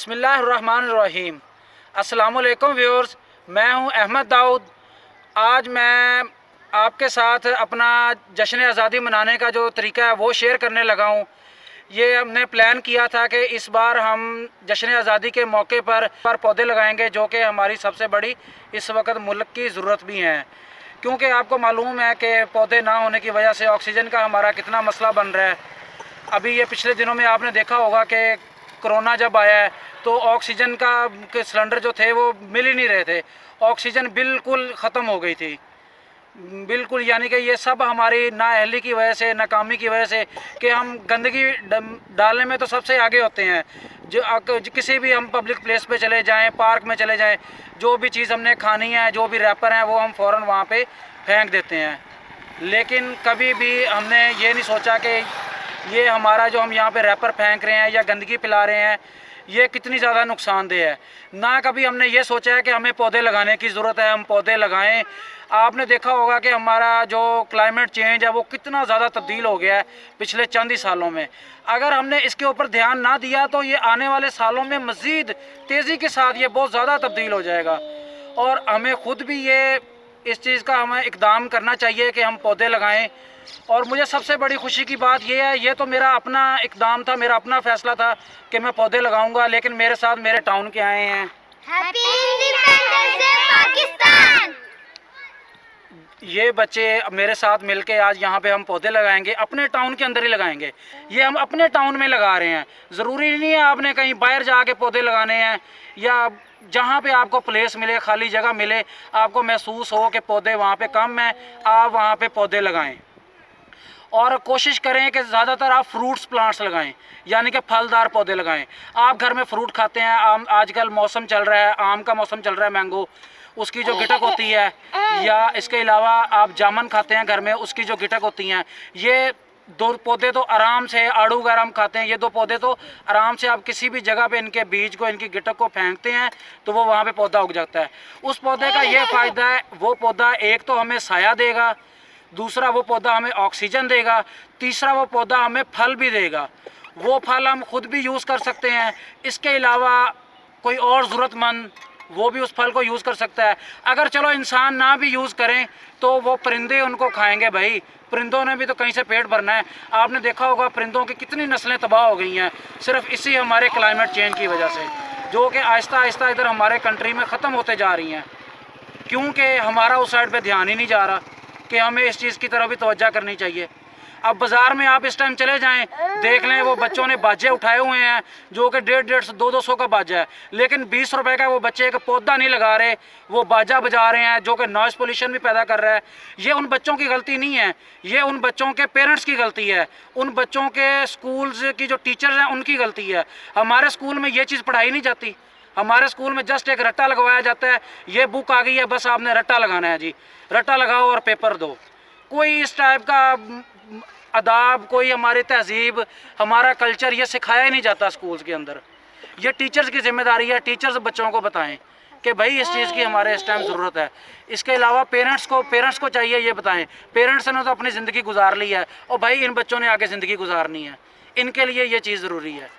बिस्मिल्लाहिर्रहमानिर्रहीम। अस्सलामुअलैकुम व्यूअर्स, मैं हूं अहमद दाऊद। आज मैं आपके साथ अपना जश्न आज़ादी मनाने का जो तरीका है वो शेयर करने लगा हूं। ये हमने प्लान किया था कि इस बार हम जश्न आज़ादी के मौके पर पौधे लगाएंगे, जो कि हमारी सबसे बड़ी इस वक्त मुल्क की ज़रूरत भी हैं, क्योंकि आपको मालूम है कि पौधे ना होने की वजह से ऑक्सीजन का हमारा कितना मसला बन रहा है। अभी ये पिछले दिनों में आपने देखा होगा कि कोरोना जब आया है तो ऑक्सीजन का के सिलेंडर जो थे वो मिल ही नहीं रहे थे, ऑक्सीजन बिल्कुल ख़त्म हो गई थी बिल्कुल। यानी कि ये सब हमारी नाअहली की वजह से, नाकामी की वजह से कि हम गंदगी डालने में तो सबसे आगे होते हैं। जो किसी भी हम पब्लिक प्लेस पे चले जाएं, पार्क में चले जाएं, जो भी चीज़ हमने खानी है, जो भी रैपर हैं, वो हम फ़ौरन वहाँ पे फेंक देते हैं। लेकिन कभी भी हमने ये नहीं सोचा कि ये हमारा जो हम यहाँ पे रैपर फेंक रहे हैं या गंदगी फैला रहे हैं, ये कितनी ज़्यादा नुकसानदेह है। ना कभी हमने ये सोचा है कि हमें पौधे लगाने की ज़रूरत है, हम पौधे लगाएं। आपने देखा होगा कि हमारा जो क्लाइमेट चेंज है वो कितना ज़्यादा तब्दील हो गया है पिछले चंद ही सालों में। अगर हमने इसके ऊपर ध्यान ना दिया तो ये आने वाले सालों में मज़ीद तेज़ी के साथ ये बहुत ज़्यादा तब्दील हो जाएगा। और हमें ख़ुद भी ये इस चीज़ का हमें इक़दाम करना चाहिए कि हम पौधे लगाएं। और मुझे सबसे बड़ी खुशी की बात यह है, ये तो मेरा अपना इक़दाम था, मेरा अपना फ़ैसला था कि मैं पौधे लगाऊंगा, लेकिन मेरे साथ मेरे टाउन के आए हैं। Happy independence day Pakistan. ये बच्चे मेरे साथ मिलके आज यहाँ पे हम पौधे लगाएंगे, अपने टाउन के अंदर ही लगाएंगे। ये हम अपने टाउन में लगा रहे हैं, ज़रूरी नहीं है आपने कहीं बाहर जाके पौधे लगाने हैं, या जहाँ पे आपको प्लेस मिले, खाली जगह मिले, आपको महसूस हो कि पौधे वहाँ पे कम हैं, आप वहाँ पे पौधे लगाएं। और कोशिश करें कि ज़्यादातर आप फ्रूट्स प्लांट्स लगाएं, यानी कि फलदार पौधे लगाएं। आप घर में फ्रूट खाते हैं, आम आजकल मौसम चल रहा है, आम का मौसम चल रहा है, मैंगो, उसकी जो गिटक होती है, या इसके अलावा आप जामुन खाते हैं घर में, उसकी जो गिटक होती हैं, ये दो पौधे तो आराम से, आड़ू वगैरह हम खाते हैं, ये दो पौधे तो आराम से आप किसी भी जगह पे इनके बीज को, इनकी गिटक को फेंकते हैं तो वो वहाँ पे पौधा उग जाता है। उस पौधे का ये फ़ायदा है, वो पौधा एक तो हमें साया देगा, दूसरा वो पौधा हमें ऑक्सीजन देगा, तीसरा वो पौधा हमें फल भी देगा। वो फल हम खुद भी यूज़ कर सकते हैं, इसके अलावा कोई और ज़रूरतमंद वो भी उस फल को यूज़ कर सकता है। अगर चलो इंसान ना भी यूज़ करें तो वो परिंदे उनको खाएंगे भाई, परिंदों ने भी तो कहीं से पेट भरना है। आपने देखा होगा परिंदों की कितनी नस्लें तबाह हो गई हैं सिर्फ इसी हमारे क्लाइमेट चेंज की वजह से, जो कि आहिस्ता आहिस्ता इधर हमारे कंट्री में ख़त्म होते जा रही हैं, क्योंकि हमारा उस साइड पर ध्यान ही नहीं जा रहा कि हमें इस चीज़ की तरफ भी तवज्जो करनी चाहिए। अब बाज़ार में आप इस टाइम चले जाएं, देख लें वो बच्चों ने बाजे उठाए हुए हैं जो कि 150-150 200 का बाजा है, लेकिन 20 रुपए का वो बच्चे एक पौधा नहीं लगा रहे, वो बाजा बजा रहे हैं जो कि नॉइज़ पोल्यूशन भी पैदा कर रहा है। ये उन बच्चों की गलती नहीं है, ये उन बच्चों के पेरेंट्स की गलती है, उन बच्चों के स्कूल्स की जो टीचर्स हैं उनकी गलती है। हमारे स्कूल में ये चीज़ पढ़ाई नहीं जाती, हमारे स्कूल में जस्ट एक रट्टा लगवाया जाता है, ये बुक आ गई है, बस आपने रट्टा लगाना है जी, रट्टा लगाओ और पेपर दो। कोई इस टाइप का अदाब, कोई हमारी तहजीब, हमारा कल्चर ये सिखाया ही नहीं जाता स्कूल्स के अंदर। ये टीचर्स की जिम्मेदारी है, टीचर्स बच्चों को बताएं कि भाई इस चीज़ की हमारे इस टाइम ज़रूरत है। इसके अलावा पेरेंट्स को चाहिए ये बताएं, पेरेंट्स ने तो अपनी ज़िंदगी गुजार ली है और भाई इन बच्चों ने आगे ज़िंदगी गुजारनी है, इनके लिए ये चीज़ ज़रूरी है।